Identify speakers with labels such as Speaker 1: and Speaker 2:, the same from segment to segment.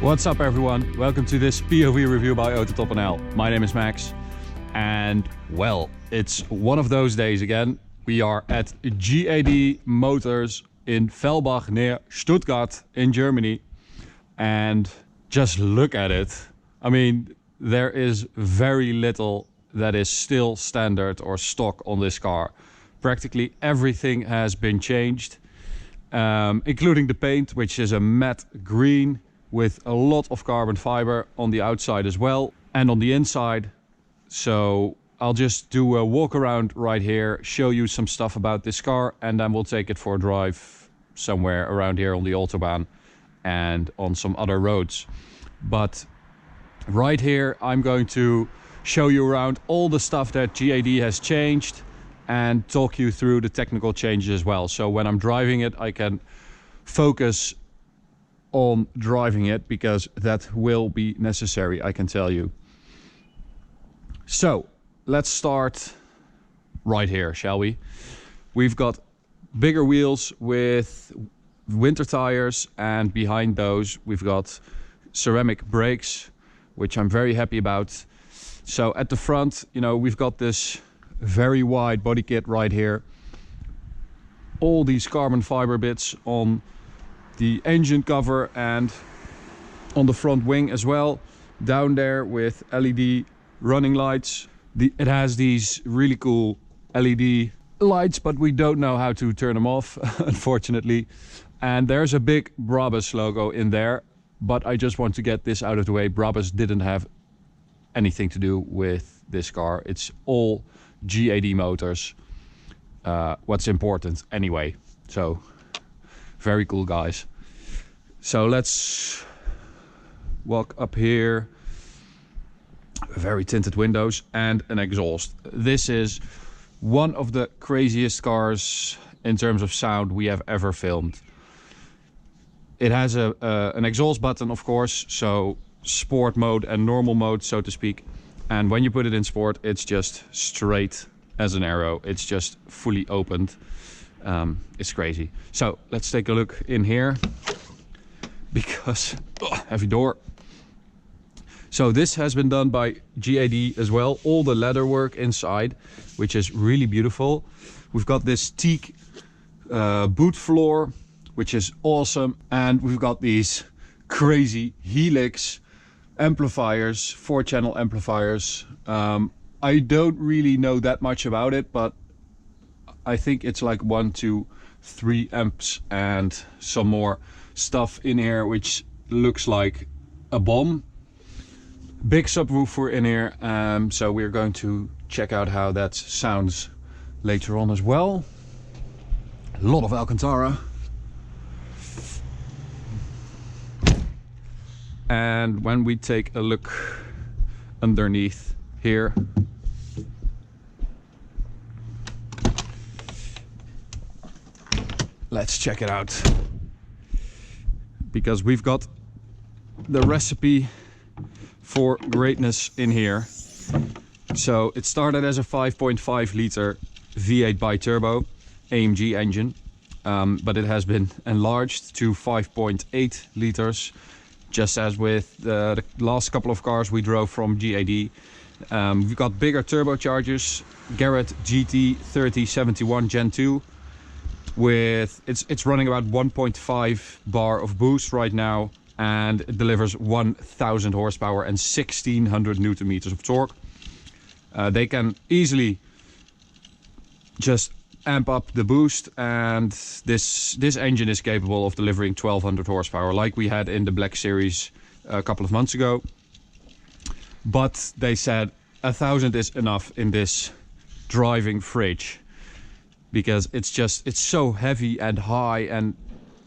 Speaker 1: What's up everyone, welcome to this POV review by AutoTopNL. My name is Max and well, it's one of those days again. We are at GAD Motors in Fellbach near Stuttgart in Germany, and just look at it. I mean, there is very little that is still standard or stock on this car. Practically everything has been changed, including the paint, which is a matte green with a lot of carbon fiber on the outside as well and on the inside. So I'll just do a walk around right here, show you some stuff about this car, and then we'll take it for a drive somewhere around here on the Autobahn and on some other roads. But right here I'm going to show you around all the stuff that GAD has changed and talk you through the technical changes as well. So when I'm driving it, I can focus on driving it, because that will be necessary, I can tell you. So let's start right here, shall we? We've got bigger wheels with winter tires, and behind those we've got ceramic brakes, which I'm very happy about. So at the front, you know, we've got this very wide body kit right here. All these carbon fiber bits on the engine cover and on the front wing as well. Down there with LED running lights. It has these really cool LED lights, but we don't know how to turn them off, unfortunately. And there's a big Pruebas logo in there, but I just want to get this out of the way. Pruebas didn't have anything to do with this car. It's all GAD Motors. What's important anyway. So very cool, guys. So let's walk up here. Very tinted windows and an exhaust. This is one of the craziest cars in terms of sound we have ever filmed. It has an exhaust button, of course, so sport mode and normal mode, so to speak. And when you put it in sport, it's just straight as an arrow. It's just fully opened. It's crazy. So let's take a look in here, because heavy door. So this has been done by GAD as well. All the leather work inside, which is really beautiful. We've got this teak boot floor, which is awesome. And we've got these crazy Helix amplifiers, 4-channel amplifiers. I don't really know that much about it, but I think it's like 1, 2, 3 amps and some more stuff in here, which looks like a bomb. Big subwoofer in here, so we're going to check out how that sounds later on as well. A lot of Alcantara. And when we take a look underneath here, let's check it out, because we've got the recipe for greatness in here. So it started as a 5.5 liter V8 bi-turbo AMG engine, but it has been enlarged to 5.8 liters, just as with the last couple of cars we drove from GAD. We've got bigger turbochargers, Garrett GT3071 Gen 2. With it's running about 1.5 bar of boost right now, and it delivers 1000 horsepower and 1600 newton meters of torque. They can easily just amp up the boost, and this engine is capable of delivering 1200 horsepower like we had in the Black Series a couple of months ago. But they said 1000 is enough in this driving fridge, because it's so heavy and high, and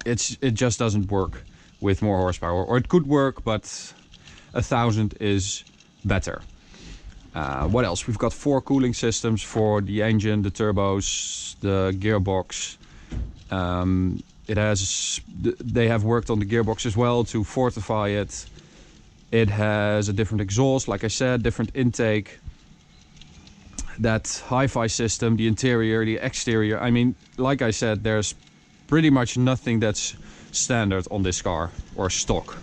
Speaker 1: it just doesn't work with more horsepower. Or it could work, but 1000 is better. What else? We've got 4 cooling systems for the engine, the turbos, the gearbox. They have worked on the gearbox as well to fortify it. It has a different exhaust, like I said, different intake. That hi-fi system, the interior, the exterior. I mean, like I said, there's pretty much nothing that's standard on this car or stock.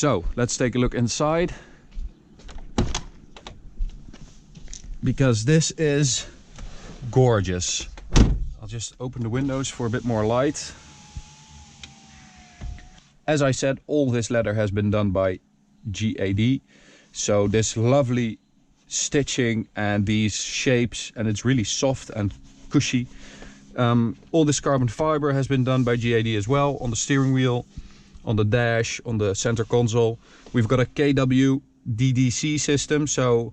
Speaker 1: So let's take a look inside, because this is gorgeous. I'll just open the windows for a bit more light. As I said, all this leather has been done by GAD. So this lovely stitching and these shapes, and it's really soft and cushy. All this carbon fiber has been done by GAD as well, on the steering wheel, on the dash, on the center console. We've got a KW DDC system, so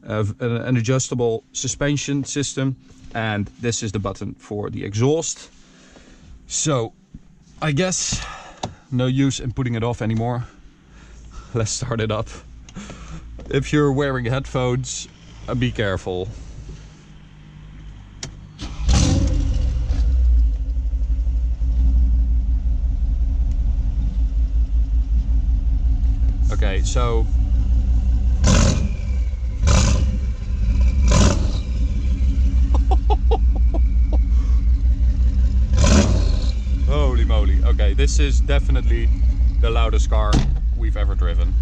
Speaker 1: an adjustable suspension system, and this is the button for the exhaust. So I guess no use in putting it off anymore. Let's start it up. If you're wearing headphones, be careful. Okay, so holy moly. Okay, this is definitely the loudest car we've ever driven.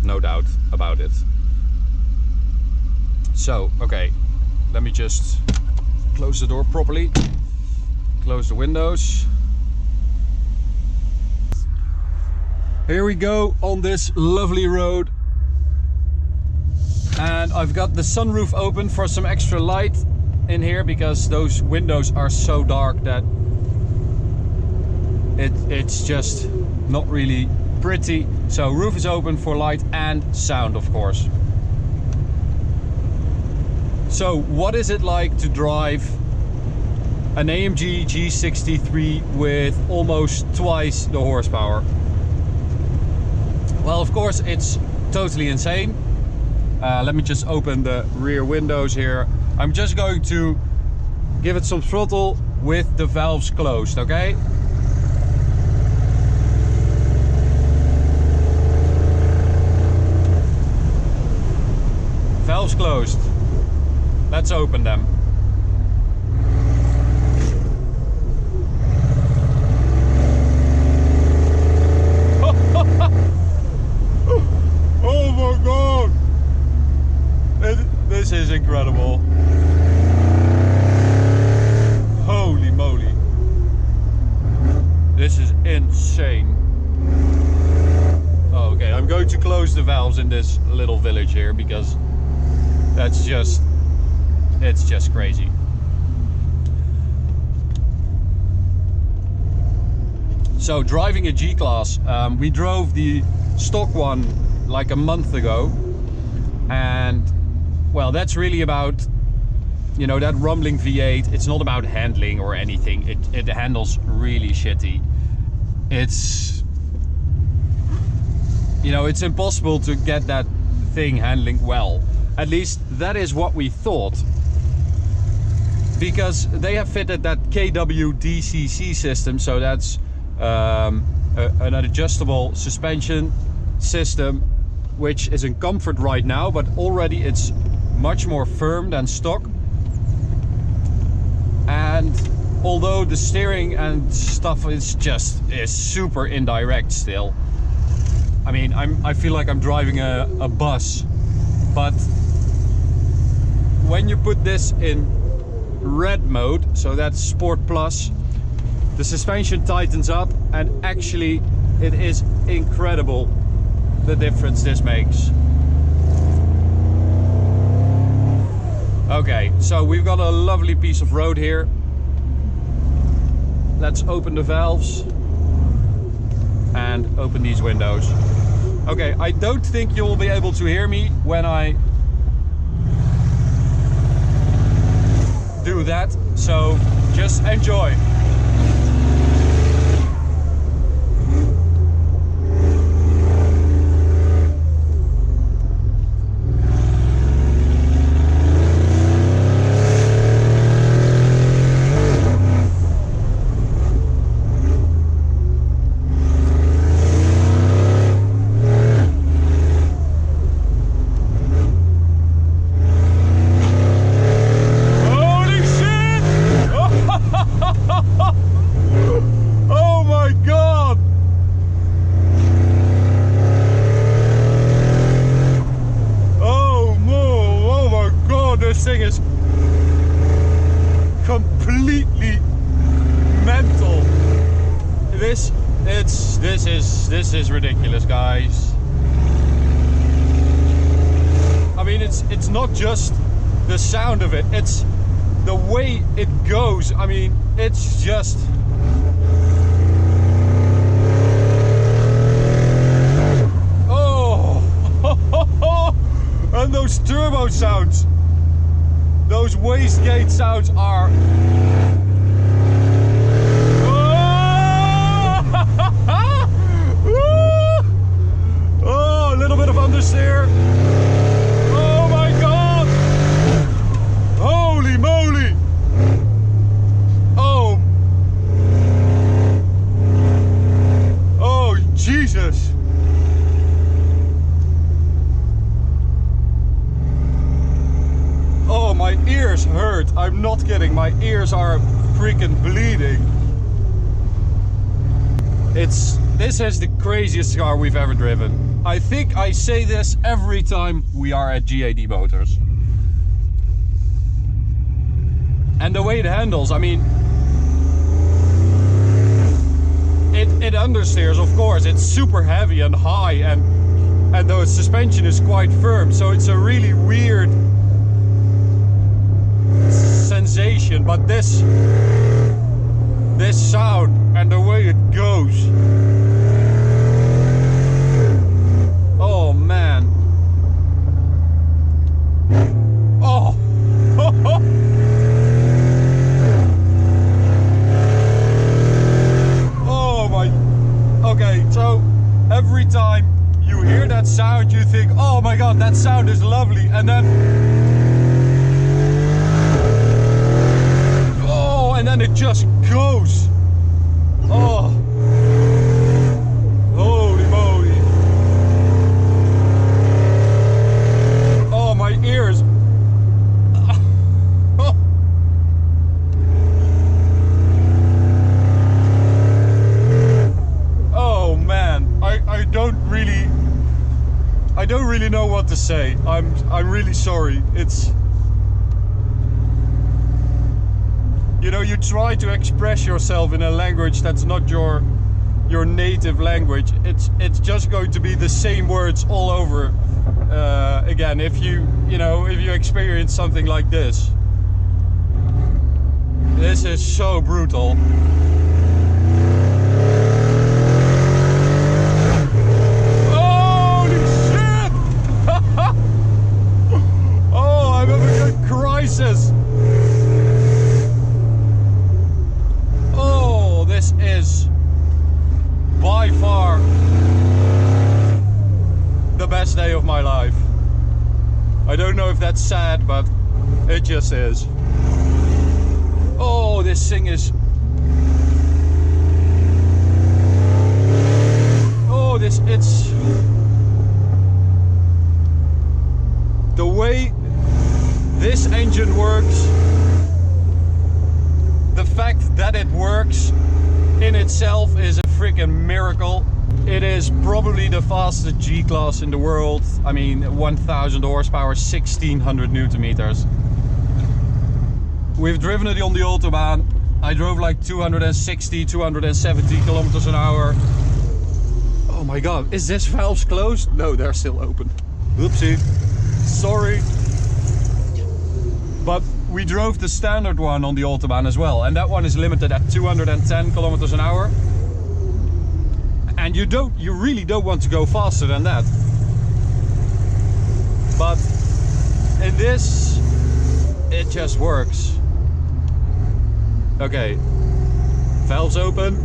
Speaker 1: No doubt about it. So, okay, let me just close the door properly. Close the windows. Here we go on this lovely road. And I've got the sunroof open for some extra light in here, because those windows are so dark that it's just not really pretty. So roof is open for light and sound, of course. So what is it like to drive an AMG G63 with almost twice the horsepower? Well, of course, it's totally insane. Let me just open the rear windows here. I'm just going to give it some throttle with the valves closed, okay? Valves closed. Let's open them. Oh my god! This is incredible. Holy moly. This is insane. Okay, I'm going to close the valves in this little village here, because it's just crazy. So driving a G-Class, we drove the stock one like a month ago, and well, that's really about, you know, that rumbling V8. It's not about handling or anything. It handles really shitty. It's, you know, it's impossible to get that thing handling well. At least that is what we thought, because they have fitted that KW DCC system, so that's an adjustable suspension system, which is in comfort right now, but already it's much more firm than stock. And although the steering and stuff is super indirect still. I mean, I feel like I'm driving a bus, but when you put this in red mode, so that's Sport Plus, the suspension tightens up, and actually it is incredible the difference this makes. Okay, so we've got a lovely piece of road here. Let's open the valves and open these windows. Okay, I don't think you will be able to hear me when I do that, so just enjoy. this thing is completely mental. This is ridiculous, guys. I mean, it's not just the sound of it, it's the way it goes. I mean, it's just... Oh! And those turbo sounds, those wastegate sounds are... Oh, a little bit of understeer. Oh my God! Holy moly! Oh! Oh, Jesus! Oh, my ears hurt. I'm not kidding. My ears are freaking bleeding. This is the craziest car we've ever driven. I think I say this every time we are at GAD Motors. And the way it handles, I mean, it understeers, of course. It's super heavy and high, and the suspension is quite firm, so it's a really weird sensation. But this sound and the way it goes, oh man, oh. Oh my, okay, so every time you hear that sound you think, oh my God, that sound is lovely, and then it just goes. Oh, holy moly. Oh, my ears. Oh man, I don't really know what to say. I'm really sorry. It's, you know, you try to express yourself in a language that's not your native language. It's just going to be the same words all over again if you experience something like this. This is so brutal. Holy shit! Oh, I'm having a crisis. This is by far the best day of my life. I don't know if that's sad, but it just is. Oh, this thing is... Oh, it's... The way this engine works, the fact that it works in itself is a freaking miracle. It is probably the fastest G-Class in the world. I mean, 1000 horsepower, 1600 Newton meters. We've driven it on the Autobahn. I drove like 260, 270 kilometers an hour. Oh my God, is this valves closed? No, they're still open. Oopsie, sorry. But we drove the standard one on the Autobahn as well, and that one is limited at 210 kilometers an hour. And you really don't want to go faster than that. But in this, it just works. Okay, valves open.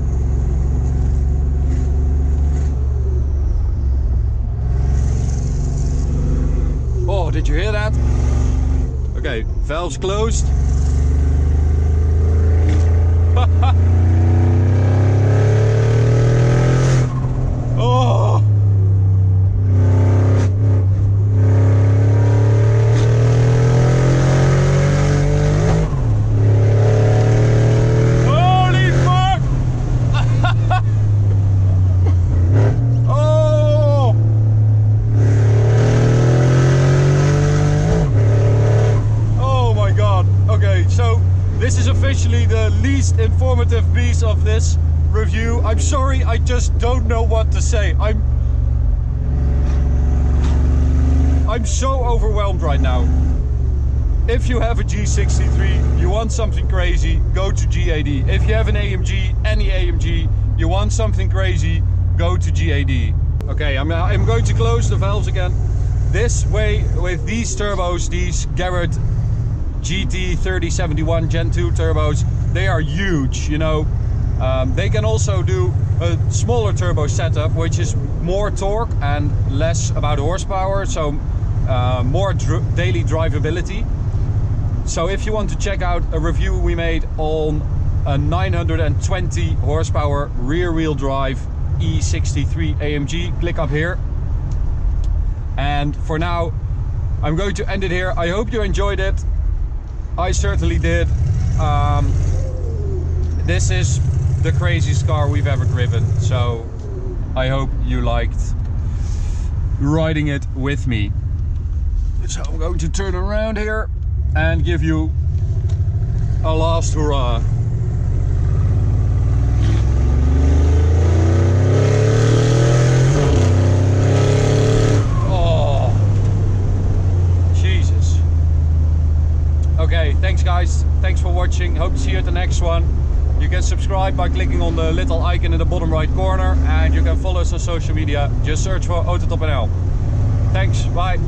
Speaker 1: Oh, did you hear that? Okay, valves closed. Oh! Holy fuck! Oh! this is officially the least informative piece of this review. I'm sorry, I just don't know what to say. I'm so overwhelmed right now. If you have a G63, you want something crazy, go to GAD. If you have an AMG, any AMG, you want something crazy, go to GAD. Okay, I'm going to close the valves again. This way, with these turbos, these Garrett GT3071 Gen 2 turbos, they are huge, you know. They can also do a smaller turbo setup, which is more torque and less about horsepower, so more daily drivability. So if you want to check out a review we made on a 920 horsepower rear wheel drive E63 AMG, click up here. And for now, I'm going to end it here. I hope you enjoyed it. I certainly did. This is the craziest car we've ever driven, so I hope you liked riding it with me. So I'm going to turn around here and give you a last hurrah. Oh, Jesus. Okay, thanks guys. Thanks for watching. Hope to see you at the next one. You can subscribe by clicking on the little icon in the bottom right corner, and you can follow us on social media. Just search for AutoTopNL. Thanks, bye.